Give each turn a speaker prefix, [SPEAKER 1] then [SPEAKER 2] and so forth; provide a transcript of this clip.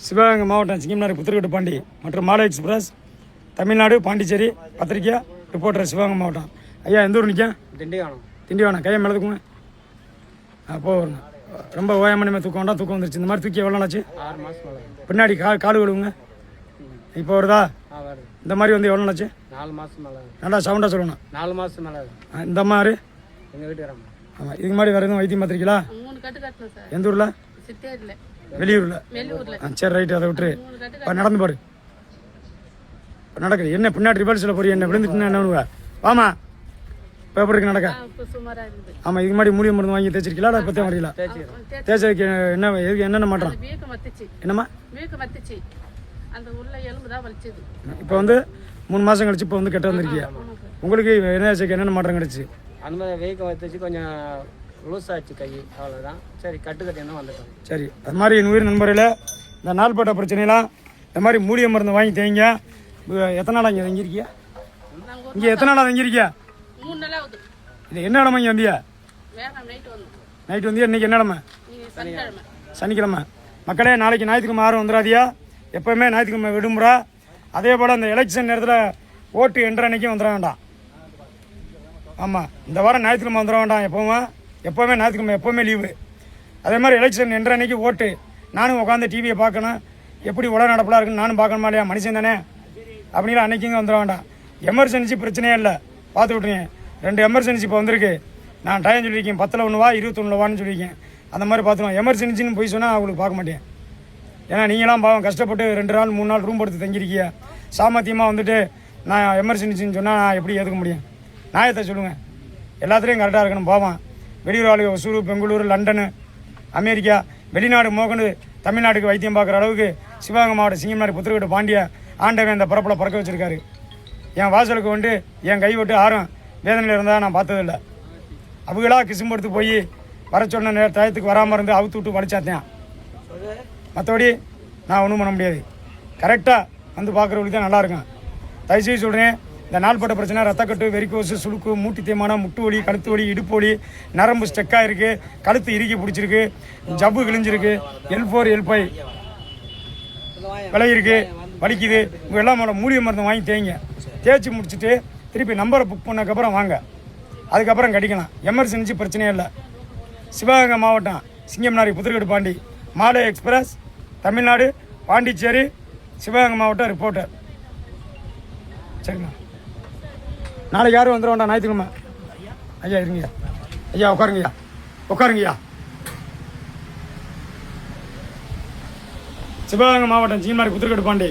[SPEAKER 1] சிவகங்கை மாவட்டம் சிங்கம்னாரி புத்திரக்கட்டு பாண்டி மற்றும் மாலை எக்ஸ்பிரஸ் தமிழ்நாடு பாண்டிச்சேரி பத்திரிக்கை ரிப்போர்ட்டர் சிவகங்கை மாவட்டம். ஐயா எந்த ஊர் நிற்கும்? திண்டிவனம். கையை மேலதுக்குங்க. போகணும். ரொம்ப ஓயாமணிமே தூக்கம் வேண்டாம். தூக்கம் வந்துருச்சு. இந்த மாதிரி தூக்கி எவ்வளோ நாளாச்சு?
[SPEAKER 2] 6 மாதம்.
[SPEAKER 1] பின்னாடி காடு விழுவுங்க. இப்போ வருதா? இந்த மாதிரி வந்து எவ்வளோ நாளாச்சு?
[SPEAKER 2] 4 மாதம் மேலே.
[SPEAKER 1] நல்லா சவுண்டாக சொல்லணும்.
[SPEAKER 2] 4 மாதம் மேலே.
[SPEAKER 1] இந்த மாதிரி
[SPEAKER 2] எங்கள் வீட்டுக்காரங்க.
[SPEAKER 1] ஆமாம். இதுக்கு மாதிரி வேறு எதுவும் வைத்தியம் பார்த்துருக்கீங்களா?
[SPEAKER 3] 3 கட்டு கட்டணும் சார்.
[SPEAKER 1] எந்த ஊரில்?
[SPEAKER 3] சித்தேரியில்.
[SPEAKER 1] வெளியூரில். சரி ரைட்டு, அதை விட்டுரு. இப்போ நடந்து பாரு. இப்போ நடக்குது. என்ன பின்னாடி ரிவர்ஸில் போய் என்ன விழுந்துட்டுன்னா என்ன பண்ணுவா? வாமா பேப்பருக்கு நடக்க. ஆமாம். இதுக்கு மாதிரி மூலிகை மருந்து வாங்கி தேய்ச்சிருக்கீங்களா? அதை பற்றி வரீங்களா? தேய்ச்சதுக்கு என்ன எதுக்கு என்னென்ன மாற்றம்? என்னம்மா? இப்போ வந்து 3 மாதம் கழிச்சு இப்போ வந்து கெட்ட வந்திருக்கீங்க. உங்களுக்கு என்னென்ன மாற்றம் கிடைச்சி?
[SPEAKER 2] அந்த மாதிரி வீக்கம் வச்சு கொஞ்சம் லூஸ் ஆச்சு கை, அவ்வளோதான். சரி கட்டு என்ன வந்துட்டோம்.
[SPEAKER 1] சரி, அது மாதிரி என் உயிர் நண்பர்களே, இந்த நாள்பட்ட பிரச்சனைலாம் இந்த மாதிரி மூலிகை மருந்து வாங்கி தேங்க. எத்தனை நாளாக இங்கே தங்கியிருக்கியா? இங்கே எத்தனை நாளாக தங்கியிருக்கியா?
[SPEAKER 3] 3 நாள் ஆகுது.
[SPEAKER 1] இது என்ன இடமா இங்கே வந்தியா? நைட்டு வந்தியா? இன்றைக்கி என்ன இடமா? சனிக்கிழமை. மக்களே, நாளைக்கு ஞாயிற்றுக்கிழமை யாரும் வந்துடாதியா. எப்போவுமே ஞாயிற்றுக்கிழமை விடுமுறை. அதே போல் அந்த எலெக்ஷன் நேரத்தில் ஓட்டு என்ற அன்னைக்கும் வந்துட வேண்டாம். ஆமாம், இந்த வாரம் ஞாயிற்றுக்கிழமை வந்துட வேண்டாம். எப்போவுமே ஞாயிற்றுக்கிழமை எப்போவுமே லீவு. அதே மாதிரி எலெக்ஷன் என்ற அன்னைக்கு ஓட்டு. நானும் உட்காந்து டிவியை பார்க்கணும். எப்படி உலக நடப்பலாக இருக்குன்னு நானும் பார்க்கணுமா இல்லையா? மனுஷன் தானே. அப்படின்னா அன்னைக்கு வந்துட வேண்டாம். எமர்ஜென்சி பிரச்சனையே இல்லை, பார்த்து விட்ருங்க. 2 எமர்ஜென்சி இப்போ வந்திருக்கு. நான் டைம் சொல்லியிருக்கேன், 10ல் 1 வா, 21 வான்னு சொல்லியிருக்கேன். அந்த மாதிரி பார்த்துருவோம். எமர்ஜென்சின்னு போய் சொன்னால் அவங்களுக்கு பார்க்க மாட்டேன். ஏன்னா நீங்களாம் பாவம் கஷ்டப்பட்டு 2 நாள் 3 நாள் ரூம் எடுத்து தங்கியிருக்கிய. சாமர்த்தியமாக வந்துட்டு நான் எமர்ஜென்சின்னு சொன்னால் நான் எப்படி ஏற்றுக்க முடியும்? நியாயத்தை சொல்லுங்கள். எல்லாத்துலேயும் கரெக்டாக இருக்கணும். பாவம் வெளியூர் ஆளுங்க ஒசூர், பெங்களூர், லண்டனு, அமெரிக்கா, வெளிநாடு மோகனு தமிழ்நாட்டுக்கு வைத்தியம் பார்க்குற அளவுக்கு சிவகங்கை மாவட்டம் சிங்கம்னாரி புத்திரக்கட்டு பாண்டிய ஆண்டவன் இந்த பரப்பில் பறக்க வச்சுருக்காரு. என் வாசலுக்கு வந்து என் கை விட்டு ஆறும் வேதனையில் இருந்தால் நான் பார்த்ததில்லை. அவங்களா கிசும்படுத்து போய் வர சொன்ன டயத்துக்கு வராமல் இருந்து அவுத்து விட்டு வலிச்சாத்தேன். மற்றபடி நான் ஒன்றும் பண்ண முடியாது. கரெக்டாக வந்து பார்க்குறவங்களுக்கு தான் நல்லாயிருக்கும். தயவுசெய்து சொல்கிறேன், இந்த நாள்பட்ட பிரச்சனை, ரத்தக்கட்டு, வெரிக்கோசு, சுளுக்கு, மூட்டி தேய்மானம், முட்டு வலி, கழுத்து வலி, இடுப்பு வலி, நரம்பு ஸ்டெக்காக இருக்குது, கழுத்து இறுக்கி பிடிச்சிருக்கு, ஜவ்வு கிழிஞ்சிருக்கு, L4 L5 விலை இருக்குது, வலிக்குது. இவங்க எல்லாம் மூலிகை மருந்து வாங்கி தேய்ச்சி முடிச்சுட்டு திருப்பி நம்பரை புக் பண்ணக்கப்புறம் வாங்க. அதுக்கப்புறம் கடிக்கலாம். எமர்ஜென்சி பிரச்சனையே இல்லை. சிவகங்கை மாவட்டம் சிங்கம்னாரி புத்திரக்கட்டு பாண்டி மாலை எக்ஸ்பிரஸ் தமிழ்நாடு பாண்டிச்சேரி சிவகங்கை மாவட்டம் ரிப்போர்ட்டர். சரிண்ணா, நாளைக்கு யாரும் வந்துட வேண்டாம். ஞாயிற்றுக்கிழமை. ஐயா இருங்கய்யா. ஐயா உட்காருங்கய்யா. சிவகங்கை மாவட்டம் சிங்கம்னாரி புத்திரக்கட்டு பாண்டி